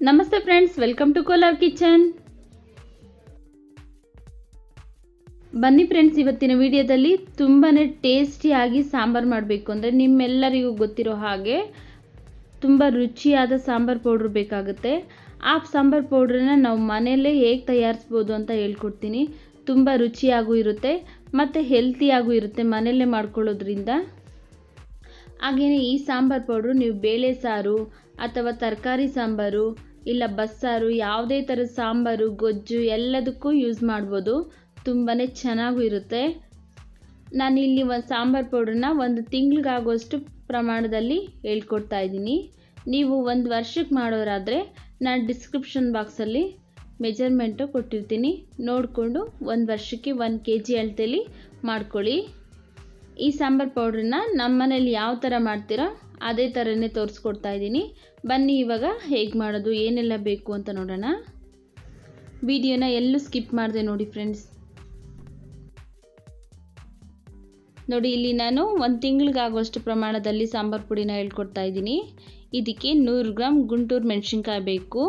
ನಮಸ್ತೆ friends, welcome to Kolar kitchen. ಬನ್ನಿ friends, ಇವತ್ತಿನ ವಿಡಿಯೋದಲ್ಲಿ ತುಂಬಾ ಟೇಸ್ಟಿಯಾಗಿ ಸಾಂಬಾರು ಮಾಡಬೇಕು ಅಂದರೆ ನಿಮ್ಮೆಲ್ಲರಿಗೂ ಗೊತ್ತಿರೋ ಹಾಗೆ ತುಂಬ ರುಚಿಯಾದ ಸಾಂಬಾರು ಪೌಡ್ರ್ ಬೇಕಾಗುತ್ತೆ. ಆ ಸಾಂಬಾರು ಪೌಡ್ರನ್ನ ನಾವು ಮನೆಯಲ್ಲೇ ಹೇಗೆ ತಯಾರಿಸ್ಬೋದು ಅಂತ ಹೇಳ್ಕೊಡ್ತೀನಿ. ತುಂಬ ರುಚಿಯಾಗೂ ಇರುತ್ತೆ ಮತ್ತು ಹೆಲ್ತಿಯಾಗೂ ಇರುತ್ತೆ ಮನೆಯಲ್ಲೇ ಮಾಡ್ಕೊಳ್ಳೋದ್ರಿಂದ. ಹಾಗೆಯೇ ಈ ಸಾಂಬಾರು ಪೌಡ್ರು ನೀವು ಬೇಳೆ ಸಾರು ಅಥವಾ ತರಕಾರಿ ಸಾಂಬಾರು ಇಲ್ಲ ಬಸ್ಸಾರು, ಯಾವುದೇ ಥರದ ಸಾಂಬಾರು, ಗೊಜ್ಜು ಎಲ್ಲದಕ್ಕೂ ಯೂಸ್ ಮಾಡ್ಬೋದು. ತುಂಬಾ ಚೆನ್ನಾಗೂ ಇರುತ್ತೆ. ನಾನಿಲ್ಲಿ ಒಂದು ಸಾಂಬಾರು ಪೌಡ್ರನ್ನ ಒಂದು ತಿಂಗಳಿಗಾಗುವಷ್ಟು ಪ್ರಮಾಣದಲ್ಲಿ ಹೇಳ್ಕೊಡ್ತಾ ಇದ್ದೀನಿ. ನೀವು ಒಂದು ವರ್ಷಕ್ಕೆ ಮಾಡೋರಾದರೆ ನಾನು ಡಿಸ್ಕ್ರಿಪ್ಷನ್ ಬಾಕ್ಸಲ್ಲಿ ಮೆಜರ್ಮೆಂಟು ಕೊಟ್ಟಿರ್ತೀನಿ, ನೋಡಿಕೊಂಡು ಒಂದು ವರ್ಷಕ್ಕೆ 1 kg ಅಳತೆಯಲ್ಲಿ ಮಾಡ್ಕೊಳ್ಳಿ. ಈ ಸಾಂಬಾರು ಪೌಡ್ರನ್ನ ನಮ್ಮ ಮನೇಲಿ ಯಾವ ಥರ ಮಾಡ್ತೀರೋ ಅದೇ ಥರನೇ ತೋರಿಸ್ಕೊಡ್ತಾ ಇದ್ದೀನಿ. ಬನ್ನಿ ಇವಾಗ ಹೇಗೆ ಮಾಡೋದು, ಏನೆಲ್ಲ ಬೇಕು ಅಂತ ನೋಡೋಣ. ವಿಡಿಯೋನ ಎಲ್ಲೂ ಸ್ಕಿಪ್ ಮಾಡಿದೆ ನೋಡಿ ಫ್ರೆಂಡ್ಸ್. ನೋಡಿ, ಇಲ್ಲಿ ನಾನು ಒಂದು ತಿಂಗಳಿಗಾಗುವಷ್ಟು ಪ್ರಮಾಣದಲ್ಲಿ ಸಾಂಬಾರು ಪುಡಿನ ಹೇಳ್ಕೊಡ್ತಾ ಇದ್ದೀನಿ. ಇದಕ್ಕೆ 100 ಗ್ರಾಮ್ ಗುಂಟೂರು ಮೆಣಸಿನ್ಕಾಯಿ ಬೇಕು.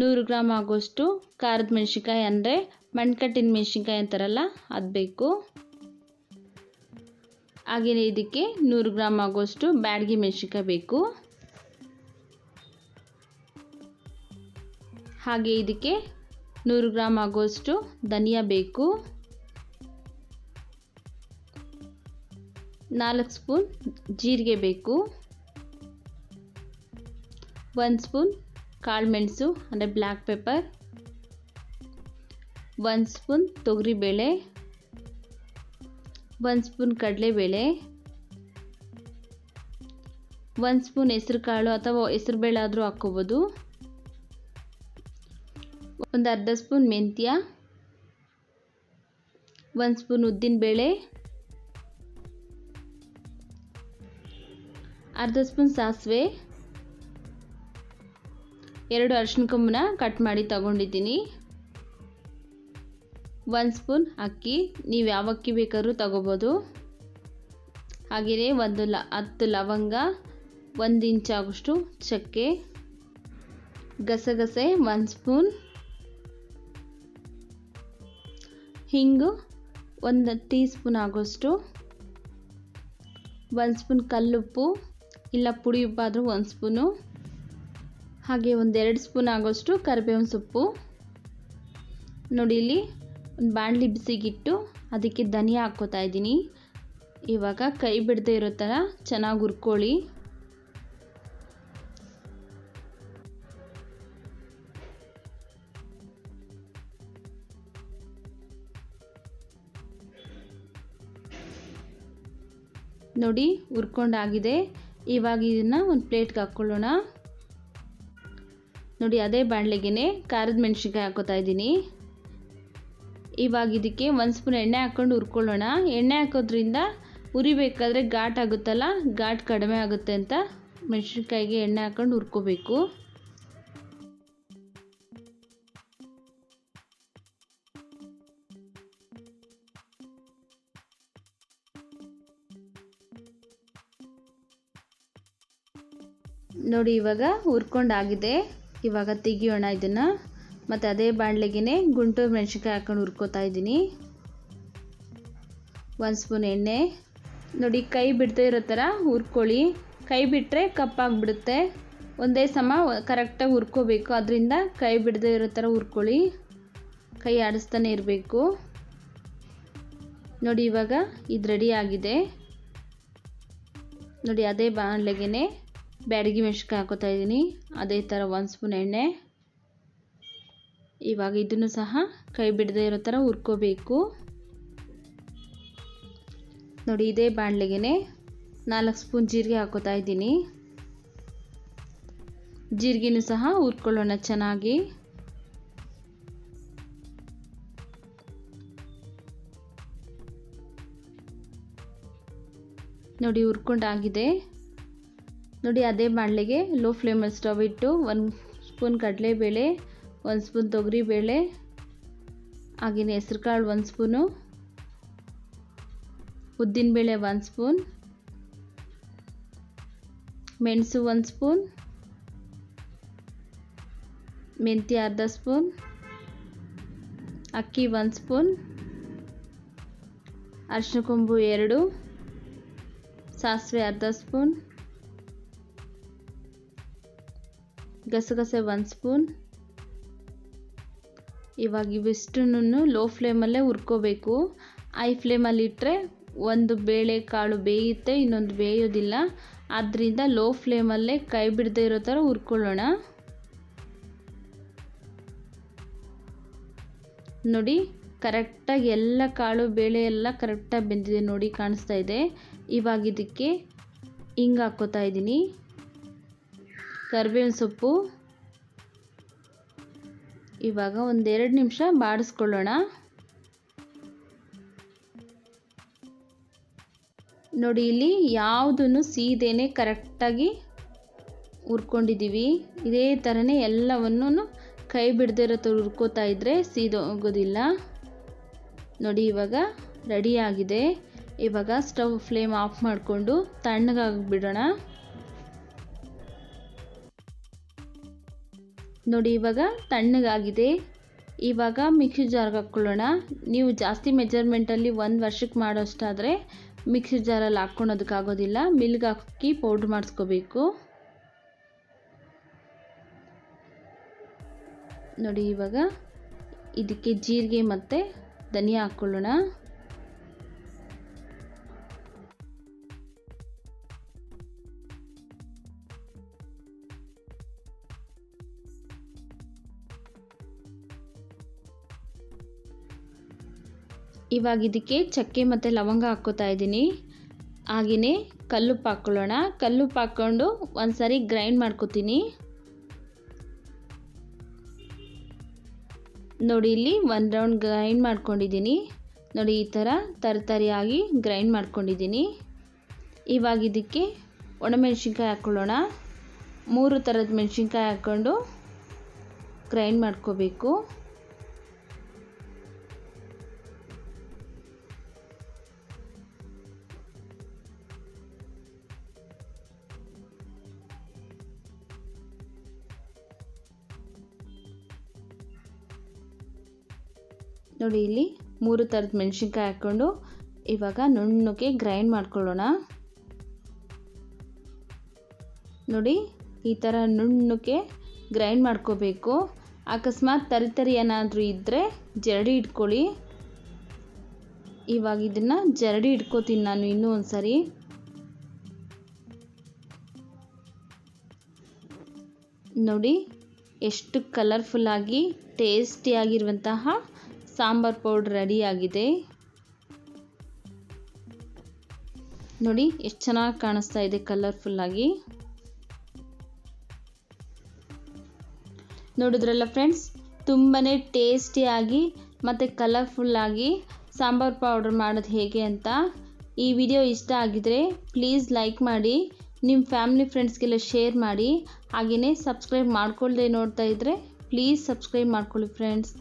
ನೂರು ಗ್ರಾಮ್ ಆಗೋಷ್ಟು ಖಾರದ ಮೆಣಸಿನ್ಕಾಯಿ ಅಂದರೆ ಮಣ್ಕಟ್ಟಿನ ಮೆಣಸಿನ್ಕಾಯಿ ಅಂತಾರಲ್ಲ ಅದು ಬೇಕು. ಹಾಗೆಯೇ ಇದಕ್ಕೆ 100 ಗ್ರಾಮ್ ಆಗೋಷ್ಟು ಬ್ಯಾಡಗಿ ಮೆಣಸಿನ್ಕಾಯಿ ಬೇಕು. ಹಾಗೆ ಇದಕ್ಕೆ 100 ಗ್ರಾಮ್ ಆಗೋಷ್ಟು ಧನಿಯಾ ಬೇಕು. 4 ಸ್ಪೂನ್ ಜೀರಿಗೆ ಬೇಕು. 1 ಸ್ಪೂನ್ ಕಾಳುಮೆಣಸು ಅಂದರೆ ಬ್ಲ್ಯಾಕ್ ಪೆಪ್ಪರ್. 1 ಸ್ಪೂನ್ ತೊಗರಿಬೇಳೆ. 1 ಸ್ಪೂನ್ ಕಡಲೆಬೇಳೆ. 1 ಸ್ಪೂನ್ ಹೆಸರು ಕಾಳು ಅಥವಾ ಹೆಸರುಬೇಳೆ ಆದರೂ ಹಾಕ್ಕೋಬೋದು. ಒಂದು ಅರ್ಧ ಸ್ಪೂನ್ ಮೆಂತ್ಯ. 1 ಸ್ಪೂನ್ ಉದ್ದಿನಬೇಳೆ. ಅರ್ಧ ಸ್ಪೂನ್ ಸಾಸಿವೆ. 2 ಅರಿಶಿನ ಕೊಂಬನ್ನ ಕಟ್ ಮಾಡಿ ತಗೊಂಡಿದ್ದೀನಿ. 1 ಸ್ಪೂನ್ ಅಕ್ಕಿ, ನೀವು ಯಾವ ಅಕ್ಕಿ ಬೇಕಾದ್ರೂ ತಗೋಬೋದು. ಹಾಗೆಯೇ 10 ಲವಂಗ, 1 ಇಂಚ್ ಆಗೋಷ್ಟು ಚಕ್ಕೆ, ಗಸಗಸೆ 1 ಸ್ಪೂನ್, ಹಿಂಗು 1 ಟೀ ಸ್ಪೂನ್ ಆಗೋಷ್ಟು, 1 ಸ್ಪೂನ್ ಕಲ್ಲುಪ್ಪು ಇಲ್ಲ ಪುಡಿ ಉಪ್ಪಾದರೂ 1 ಸ್ಪೂನು, ಹಾಗೆ 2 ಸ್ಪೂನ್ ಆಗೋಷ್ಟು ಕರಿಬೇವಿನ ಸೊಪ್ಪು. ನೋಡಿ, ಇಲ್ಲಿ ಒಂದು ಬಾಣಲಿ ಬಿಸಿಗಿಟ್ಟು ಅದಕ್ಕೆ ಧನಿಯಾ ಹಾಕ್ಕೋತಾ ಇದ್ದೀನಿ. ಇವಾಗ ಕೈ ಬಿಡದೆ ಇರೋ ಥರ ಚೆನ್ನಾಗಿ ಹುರ್ಕೊಳ್ಳಿ. ನೋಡಿ, ಹುರ್ಕೊಂಡಾಗಿದೆ. ಇವಾಗ ಇದನ್ನು ಒಂದು ಪ್ಲೇಟ್ಗೆ ಹಾಕ್ಕೊಳ್ಳೋಣ. ನೋಡಿ, ಅದೇ ಬಾಣಲೆಗೆ ಖಾರದ ಮೆಣಸಿನ್ಕಾಯಿ ಹಾಕೋತಾ ಇದ್ದೀನಿ. ಇವಾಗ ಇದಕ್ಕೆ 1 ಸ್ಪೂನ್ ಎಣ್ಣೆ ಹಾಕ್ಕೊಂಡು ಹುರ್ಕೊಳ್ಳೋಣ. ಎಣ್ಣೆ ಹಾಕೋದ್ರಿಂದ ಉರಿಬೇಕಾದ್ರೆ ಘಾಟ್ ಆಗುತ್ತಲ್ಲ, ಘಾಟ್ ಕಡಿಮೆ ಆಗುತ್ತೆ ಅಂತ ಮೆಣಸಿನ್ಕಾಯಿಗೆ ಎಣ್ಣೆ ಹಾಕ್ಕೊಂಡು ಹುರ್ಕೋಬೇಕು. ನೋಡಿ, ಇವಾಗ ಹುರ್ಕೊಂಡಾಗಿದೆ. ಇವಾಗ ತೆಗಿಯೋಣ ಇದನ್ನು. ಮತ್ತು ಅದೇ ಬಾಣಲೆಗೆ ಗುಂಟೂರು ಮೆಣಸಿನ್ಕಾಯಿ ಹಾಕ್ಕೊಂಡು ಹುರ್ಕೋತಾ ಇದ್ದೀನಿ. 1 ಸ್ಪೂನ್ ಎಣ್ಣೆ. ನೋಡಿ, ಕೈ ಬಿಡ್ತಾ ಇರೋ ಥರ ಹುರ್ಕೊಳ್ಳಿ. ಕೈ ಬಿಟ್ಟರೆ ಕಪ್ಪಾಗಿಬಿಡುತ್ತೆ. ಒಂದೇ ಸಮ ಕರೆಕ್ಟಾಗಿ ಹುರ್ಕೋಬೇಕು. ಅದರಿಂದ ಕೈ ಬಿಡದೇ ಇರೋ ಥರ ಹುರ್ಕೊಳ್ಳಿ. ಕೈ ಆಡಿಸ್ತಾನೆ ಇರಬೇಕು. ನೋಡಿ, ಇವಾಗ ಇದು ರೆಡಿ ಆಗಿದೆ. ನೋಡಿ, ಅದೇ ಬಾಣಲೆಗೆ ಬ್ಯಾಡಗಿ ಮೆಣಸಿನ್ಕಾಯಿ ಹಾಕೋತಾ ಇದ್ದೀನಿ. ಅದೇ ಥರ 1 ಸ್ಪೂನ್ ಎಣ್ಣೆ. ಇವಾಗ ಇದನ್ನು ಸಹ ಕೈ ಬಿಡದೇ ಇರೋ ಥರ ಹುರ್ಕೋಬೇಕು. ನೋಡಿ, ಇದೇ ಬಾಣಲೆಗೆ 4 ಸ್ಪೂನ್ ಜೀರಿಗೆ ಹಾಕೋತಾ ಇದ್ದೀನಿ. ಜೀರಿಗೆನೂ ಸಹ ಹುರ್ಕೊಳ್ಳೋಣ ಚೆನ್ನಾಗಿ. ನೋಡಿ, ಹುರ್ಕೊಂಡಾಗಿದೆ. ನೋಡಿ, ಅದೇ ಬಾಣಲೆಗೆ ಲೋ ಫ್ಲೇಮಲ್ಲಿ ಸ್ಟವ್ ಇಟ್ಟು 1 ಸ್ಪೂನ್ ಕಡಲೆಬೇಳೆ, 1 ಸ್ಪೂನ್ ತೊಗರಿಬೇಳೆ, ಹಾಗೆಯೇ ಹೆಸರು ಕಾಳು 1 ಸ್ಪೂನು, ಉದ್ದಿನಬೇಳೆ 1 ಸ್ಪೂನ್, ಮೆಣಸು 1 ಸ್ಪೂನ್, ಮೆಂತ್ಯ ಅರ್ಧ ಸ್ಪೂನ್, ಅಕ್ಕಿ 1 ಸ್ಪೂನ್, ಅರಿಶಿನ ಕೊಂಬು 2, ಸಾಸಿವೆ ಅರ್ಧ ಸ್ಪೂನ್, ಗಸಗಸೆ 1 ಸ್ಪೂನ್. ಇವಾಗ ಇವಿಷ್ಟನ್ನು ಲೋ ಫ್ಲೇಮಲ್ಲೇ ಹುರ್ಕೋಬೇಕು. ಹೈ ಫ್ಲೇಮಲ್ಲಿ ಇಟ್ಟರೆ ಒಂದು ಬೇಳೆ ಕಾಳು ಬೇಯುತ್ತೆ, ಇನ್ನೊಂದು ಬೇಯೋದಿಲ್ಲ. ಆದ್ದರಿಂದ ಲೋ ಫ್ಲೇಮಲ್ಲೇ ಕೈ ಬಿಡದೇ ಇರೋ ಥರ ಹುರ್ಕೊಳ್ಳೋಣ. ನೋಡಿ ಕರೆಕ್ಟಾಗಿ ಎಲ್ಲ ಕಾಳು ಬೇಳೆ ಎಲ್ಲ ಕರೆಕ್ಟಾಗಿ ಬೆಂದಿದೆ ನೋಡಿ, ಕಾಣಿಸ್ತಾ ಇದೆ. ಇವಾಗ ಇದಕ್ಕೆ ಹಿಂಗೆ ಹಾಕ್ಕೋತಾ ಇದ್ದೀನಿ, ಕರಿಬೇವಿನ ಸೊಪ್ಪು. ಇವಾಗ 1-2 ನಿಮಿಷ ಬಾಡಿಸ್ಕೊಳ್ಳೋಣ. ನೋಡಿ ಇಲ್ಲಿ ಯಾವುದನ್ನು ಸೀದೇನೆ ಕರೆಕ್ಟಾಗಿ ಹುರ್ಕೊಂಡಿದ್ದೀವಿ. ಇದೇ ಥರನೇ ಎಲ್ಲವನ್ನು ಕೈ ಬಿಡದೇ ಇರೋ ಥರ ಹುರ್ಕೋತಾ ಇದ್ದರೆ ಸೀದೋಗೋದಿಲ್ಲ. ನೋಡಿ ಇವಾಗ ರೆಡಿ ಆಗಿದೆ. ಇವಾಗ ಸ್ಟವ್ ಫ್ಲೇಮ್ ಆಫ್ ಮಾಡಿಕೊಂಡು ತಣ್ಣಗಾಗಿಬಿಡೋಣ. ನೋಡಿ ಇವಾಗ ತಣ್ಣಗಾಗಿದೆ. ಇವಾಗ ಮಿಕ್ಸಿ ಜಾರ್ಗೆ ಹಾಕ್ಕೊಳ್ಳೋಣ. ನೀವು ಜಾಸ್ತಿ ಮೆಜರ್ಮೆಂಟಲ್ಲಿ 1 ವರ್ಷಕ್ಕೆ ಮಾಡೋಷ್ಟಾದರೆ ಮಿಕ್ಸಿ ಜಾರಲ್ಲಿ ಹಾಕ್ಕೊಳೋದಕ್ಕಾಗೋದಿಲ್ಲ, ಮಿಲ್ಗೆ ಹಾಕಿ ಪೌಡ್ರ್ ಮಾಡಿಸ್ಕೋಬೇಕು. ನೋಡಿ ಇವಾಗ ಇದಕ್ಕೆ ಜೀರಿಗೆ ಮತ್ತು ಧನಿಯಾ ಹಾಕ್ಕೊಳ್ಳೋಣ. ಇವಾಗ ಇದಕ್ಕೆ ಚಕ್ಕೆ ಮತ್ತು ಲವಂಗ ಹಾಕ್ಕೋತಾ ಇದ್ದೀನಿ. ಹಾಗೆಯೇ ಕಲ್ಲುಪ್ಪು ಹಾಕ್ಕೊಳ್ಳೋಣ. ಕಲ್ಲುಪ್ಪು ಹಾಕ್ಕೊಂಡು ಒಂದು ಸಾರಿ ಗ್ರೈಂಡ್ ಮಾಡ್ಕೋತೀನಿ. ನೋಡಿ ಇಲ್ಲಿ 1 ರೌಂಡ್ ಗ್ರೈಂಡ್ ಮಾಡ್ಕೊಂಡಿದ್ದೀನಿ. ನೋಡಿ ಈ ಥರ ತರಿಯಾಗಿ ಗ್ರೈಂಡ್ ಮಾಡ್ಕೊಂಡಿದ್ದೀನಿ. ಇವಾಗ ಇದಕ್ಕೆ ಒಣಮೆಣಸಿನ್ಕಾಯಿ ಹಾಕ್ಕೊಳ್ಳೋಣ. 3 ಥರದ ಮೆಣಸಿನ್ಕಾಯಿ ಹಾಕ್ಕೊಂಡು ಗ್ರೈಂಡ್ ಮಾಡ್ಕೋಬೇಕು. ನೋಡಿ ಇಲ್ಲಿ 3 ಥರದ ಮೆಣಸಿನ್ಕಾಯಿ ಹಾಕ್ಕೊಂಡು ಇವಾಗ ನುಣ್ಣಗೆ ಗ್ರೈಂಡ್ ಮಾಡ್ಕೊಳ್ಳೋಣ. ನೋಡಿ ಈ ಥರ ನುಣ್ಣಗೆ ಗ್ರೈಂಡ್ ಮಾಡ್ಕೋಬೇಕು. ಅಕಸ್ಮಾತ್ ತರಿ ಏನಾದರೂ ಇದ್ದರೆ ಜರಡಿ ಇಟ್ಕೊಳ್ಳಿ. ಇವಾಗ ಇದನ್ನು ಜರಡಿ ಇಟ್ಕೋತೀನಿ ನಾನು ಇನ್ನೂ ಒಂದು ಸಾರಿ. ನೋಡಿ ಎಷ್ಟು ಕಲರ್ಫುಲ್ಲಾಗಿ ಟೇಸ್ಟಿಯಾಗಿರುವಂತಹ ಸಾಂಬಾರ್ ಪೌಡ್ರ್ ರೆಡಿಯಾಗಿದೆ. ನೋಡಿ ಎಷ್ಟು ಚೆನ್ನಾಗಿ ಕಾಣಿಸ್ತಾ ಇದೆ ಕಲರ್ಫುಲ್ಲಾಗಿ. ನೋಡಿದ್ರಲ್ಲ ಫ್ರೆಂಡ್ಸ್, ತುಂಬಾ ಟೇಸ್ಟಿಯಾಗಿ ಮತ್ತು ಕಲರ್ಫುಲ್ಲಾಗಿ ಸಾಂಬಾರ್ ಪೌಡ್ರ್ ಮಾಡೋದು ಹೇಗೆ ಅಂತ. ಈ ವಿಡಿಯೋ ಇಷ್ಟ ಆಗಿದರೆ ಪ್ಲೀಸ್ ಲೈಕ್ ಮಾಡಿ, ನಿಮ್ಮ ಫ್ಯಾಮಿಲಿ ಫ್ರೆಂಡ್ಸ್ಗೆಲ್ಲ ಶೇರ್ ಮಾಡಿ. ಹಾಗೆಯೇ ಸಬ್ಸ್ಕ್ರೈಬ್ ಮಾಡ್ಕೊಳ್ಳದೆ ನೋಡ್ತಾ ಇದ್ದರೆ ಪ್ಲೀಸ್ ಸಬ್ಸ್ಕ್ರೈಬ್ ಮಾಡ್ಕೊಳ್ಳಿ ಫ್ರೆಂಡ್ಸ್.